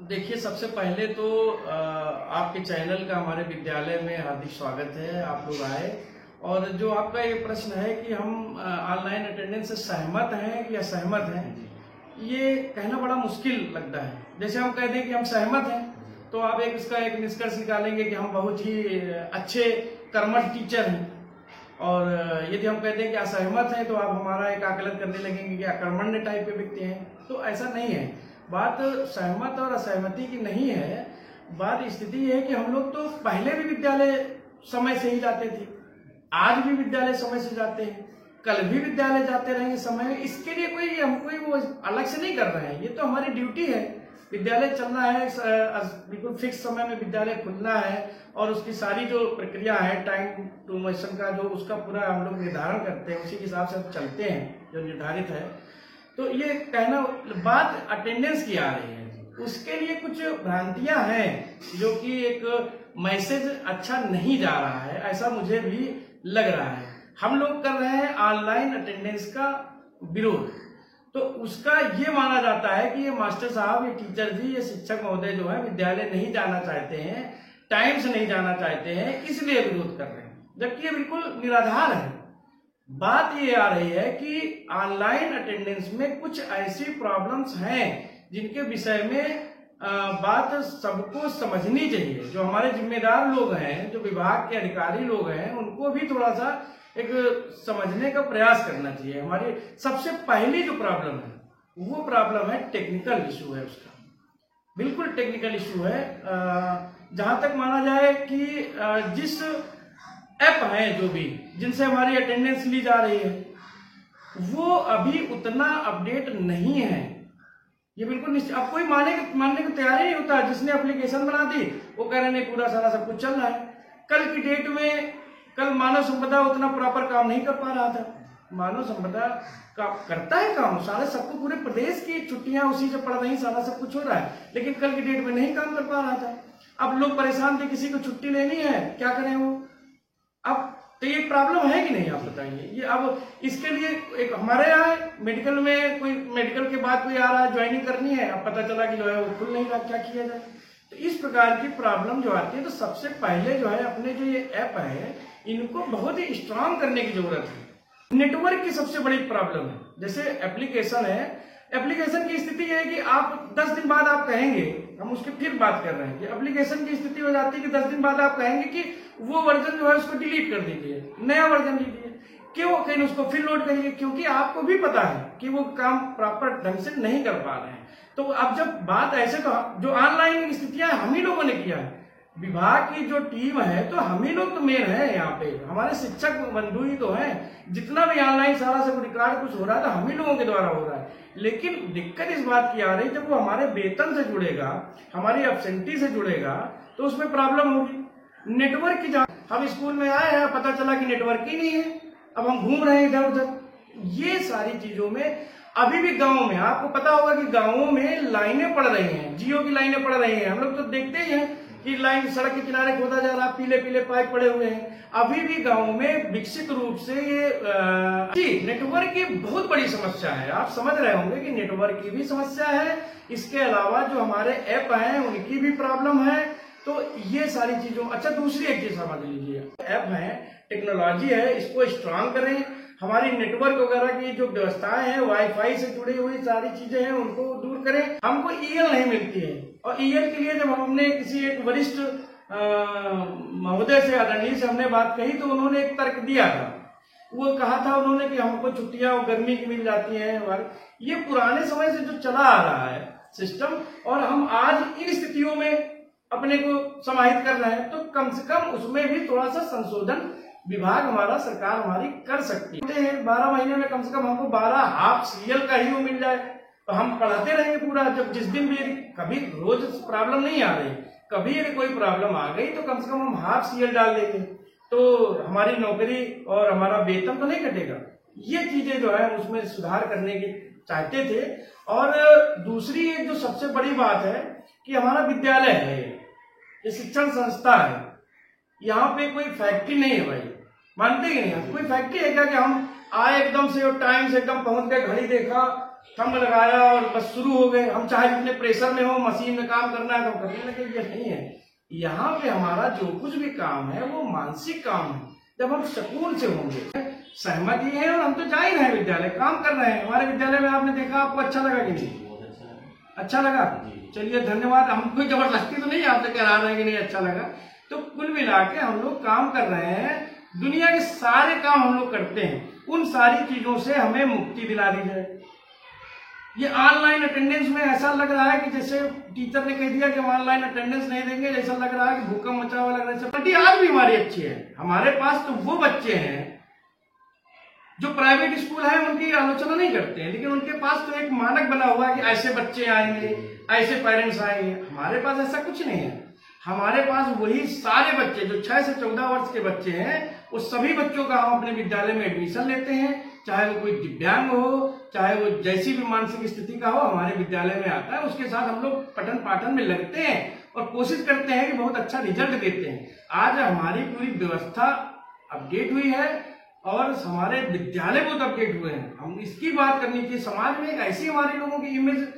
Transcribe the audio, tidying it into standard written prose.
देखिए, सबसे पहले तो आपके चैनल का हमारे विद्यालय में हार्दिक स्वागत है। आप लोग आए और जो आपका ये प्रश्न है कि हम ऑनलाइन अटेंडेंस से सहमत हैं कि असहमत हैं, ये कहना बड़ा मुश्किल लगता है। जैसे हम कह दें कि हम सहमत हैं तो आप इसका एक निष्कर्ष निकालेंगे कि हम बहुत ही अच्छे कर्मठ टीचर हैं, और यदि हम कहते हैं कि असहमत हैं तो आप हमारा एक आकलन करने लगेंगे कि अकर्मण्य टाइप के व्यक्ति हैं। तो ऐसा नहीं है। बात सहमत और असहमति की नहीं है। बात स्थिति ये है कि हम लोग तो पहले भी विद्यालय समय से ही जाते थे, आज भी विद्यालय समय से जाते हैं, कल भी विद्यालय जाते रहेंगे समय में। इसके लिए हम कोई वो अलग से नहीं कर रहे हैं। ये तो हमारी ड्यूटी है। विद्यालय चलना है, बिल्कुल फिक्स समय में विद्यालय खुलना है और उसकी सारी जो प्रक्रिया है टाइम टू मोशन का, जो उसका पूरा हम लोग निर्धारण करते हैं, उसी के हिसाब से हम चलते हैं जो निर्धारित है। तो ये कहना, बात अटेंडेंस की आ रही है, उसके लिए कुछ भ्रांतियां हैं जो कि एक मैसेज अच्छा नहीं जा रहा है, ऐसा मुझे भी लग रहा है। हम लोग कर रहे हैं ऑनलाइन अटेंडेंस का विरोध, तो उसका ये माना जाता है कि ये मास्टर साहब, ये टीचर जी, ये शिक्षक महोदय जो है विद्यालय नहीं जाना चाहते हैं, टाइम से नहीं जाना चाहते हैं, इसलिए विरोध कर रहे हैं, जबकि ये बिल्कुल निराधार है। बात ये आ रही है कि ऑनलाइन अटेंडेंस में कुछ ऐसी प्रॉब्लम्स हैं जिनके विषय में बात सबको समझनी चाहिए। जो हमारे जिम्मेदार लोग हैं, जो विभाग के अधिकारी लोग हैं, उनको भी थोड़ा सा एक समझने का प्रयास करना चाहिए। हमारी सबसे पहली जो प्रॉब्लम है वो प्रॉब्लम है टेक्निकल इशू है, उसका बिल्कुल टेक्निकल इशू है। जहां तक माना जाए कि जिस ऐप है, जो भी जिनसे हमारी अटेंडेंस ली जा रही है, वो अभी उतना अपडेट नहीं है। ये बिल्कुल निश्चित, अब कोई मानने को तैयार ही नहीं होता। जिसने एप्लीकेशन बना दी वो कह रहे नहीं, पूरा सारा सब कुछ चल रहा है। कल की डेट में, कल मानव संपदा उतना प्रॉपर काम नहीं कर पा रहा था। मानव संपदा का करता है काम, सारे सबको, पूरे प्रदेश की छुट्टियां उसी से पड़ रही, सारा सब कुछ हो रहा है, लेकिन कल की डेट में नहीं काम कर पा रहा था। अब लोग परेशान थे, किसी को छुट्टी लेनी है, क्या करें वो। अब तो ये प्रॉब्लम है कि नहीं, आप बताइए। ये अब इसके लिए एक हमारे यहाँ मेडिकल में, कोई मेडिकल के बाद कोई आ रहा है, ज्वाइनिंग करनी है, अब पता चला कि जो है वो खुल नहीं रहा, क्या किया जाए। तो इस प्रकार की प्रॉब्लम जो आती है, तो सबसे पहले जो है अपने जो ये ऐप है, इनको बहुत ही स्ट्रांग करने की जरूरत है। नेटवर्क की सबसे बड़ी प्रॉब्लम है। जैसे एप्लीकेशन है, एप्लीकेशन की स्थिति है कि आप 10 दिन बाद आप कहेंगे, हम उसकी फिर बात कर रहे हैं कि एप्लीकेशन की स्थिति हो जाती है कि 10 दिन बाद आप कहेंगे कि वो वर्जन जो है उसको डिलीट कर दीजिए, नया वर्जन लीजिए। क्यों? कहीं उसको फिर लोड करिए, क्योंकि आपको भी पता है कि वो काम प्रॉपर ढंग से नहीं कर पा रहे हैं। तो अब जब बात ऐसे, तो जो ऑनलाइन स्थितियां हम ही लोगों ने किया है, विभाग की जो टीम है, तो हम ही लोग तो मेन है यहाँ पे, हमारे शिक्षक बंधु ही तो हैं। जितना भी ऑनलाइन सारा सब रिकॉर्ड कुछ हो रहा है तो हम ही लोगों के द्वारा हो रहा है। लेकिन दिक्कत इस बात की आ रही, जब वो हमारे वेतन से जुड़ेगा, हमारी एब्सेंटी से जुड़ेगा, तो उसमें प्रॉब्लम होगी। नेटवर्क की जान, हम स्कूल में आए हैं, पता चला कि नेटवर्क ही नहीं है, अब हम घूम रहे हैं इधर उधर। ये सारी चीजों में अभी भी गाँव में, आपको पता होगा कि गाँवों में लाइनें पड़ रही हैं, जियो की लाइनें पड़ रही हैं। हम लोग तो देखते ही हैं कि लाइन सड़क के किनारे खोदा जा रहा, पीले पीले पाइप पड़े हुए हैं। अभी भी गाँव में विकसित रूप से ये नेटवर्क की बहुत बड़ी समस्या है। आप समझ रहे होंगे कि नेटवर्क की भी समस्या है, इसके अलावा जो हमारे ऐप हैं उनकी भी प्रॉब्लम है। तो ये सारी चीजों, अच्छा दूसरी एक चीज समझ लीजिए, ऐप है, टेक्नोलॉजी है, इसको स्ट्रांग करें। हमारी नेटवर्क वगैरह की जो व्यवस्थाएं हैं, वाईफाई से जुड़ी हुई सारी चीजें हैं, उनको दूर करें। हमको ईएल नहीं मिलती है, और ईएल के लिए जब हमने किसी एक वरिष्ठ महोदय से, आदरणीय से हमने बात कही, तो उन्होंने एक तर्क दिया था। वो कहा था उन्होंने कि हमको छुट्टियां गर्मी की मिल जाती हैं। ये पुराने समय से जो चला आ रहा है सिस्टम, और हम आज इन स्थितियों में अपने को समाहित कर रहे हैं, तो कम से कम उसमें भी थोड़ा सा संशोधन विभाग हमारा, सरकार हमारी कर सकती है। 12 महीने में कम से कम हमको 12 हाफ सीरियल का ही वो मिल जाए, तो हम पढ़ाते रहेंगे पूरा। जब जिस दिन भी, कभी रोज प्रॉब्लम नहीं आ रही, कभी यदि कोई प्रॉब्लम आ गई, तो कम से कम हम हाफ सीरियल डाल देंगे, तो हमारी नौकरी और हमारा वेतन तो नहीं कटेगा। ये चीजें जो है उसमें सुधार करने की चाहते थे। और दूसरी एक जो सबसे बड़ी बात है कि हमारा विद्यालय है, ये शिक्षण संस्था है, यहाँ पे कोई फैक्ट्री नहीं है भाई, मानते ही नहीं। कोई फैक्ट्री है क्या कि हम आए एकदम से और टाइम से एकदम पहुंच गए, घड़ी देखा थंब लगाया और बस शुरू हो गए। हम चाहे जितने प्रेशर में हो, मशीन में काम करना है तो करने लगे, ये नहीं है। यहाँ पे हमारा जो कुछ भी काम है वो मानसिक काम है। जब हम सुकून से होंगे, सहमत ही है, और हम तो जा ही रहे हैं विद्यालय, काम कर रहे हैं। हमारे विद्यालय में आपने देखा, आपको अच्छा लगा कि नहीं? अच्छा लगा, चलिए धन्यवाद। हम कोई जबरदस्ती तो नहीं आपसे करा रहे हैं कि नहीं अच्छा लगा। तो कुल मिला के हम लोग काम कर रहे हैं, दुनिया के सारे काम हम लोग करते हैं, उन सारी चीजों से हमें मुक्ति दिला दी जाए। ये ऑनलाइन अटेंडेंस में ऐसा लग रहा है कि जैसे टीचर ने कह दिया कि हम ऑनलाइन अटेंडेंस नहीं देंगे, जैसा लग रहा है कि भूकंप मचा हुआ लग रहा है। आज भी हमारी अच्छी है। हमारे पास तो वो बच्चे हैं जो प्राइवेट स्कूल है, उनकी आलोचना नहीं करते हैं, लेकिन उनके पास तो एक मानक बना हुआ है कि ऐसे बच्चे आएंगे, ऐसे पेरेंट्स आएंगे। हमारे पास ऐसा कुछ नहीं है। हमारे पास वही सारे बच्चे जो 6 से 14 वर्ष के बच्चे हैं, वो सभी बच्चों का हम अपने विद्यालय में एडमिशन लेते हैं, चाहे वो कोई दिव्यांग हो, चाहे वो जैसी भी मानसिक स्थिति का हो, हमारे विद्यालय में आता है। उसके साथ हम लोग पठन पाठन में लगते हैं और कोशिश करते हैं कि बहुत अच्छा रिजल्ट देते हैं। आज हमारी पूरी व्यवस्था अपडेट हुई है और हमारे विद्यालय बहुत अपडेट हुए हैं। हम इसकी बात करनी चाहिए। समाज में एक ऐसी हमारे लोगों की इमेज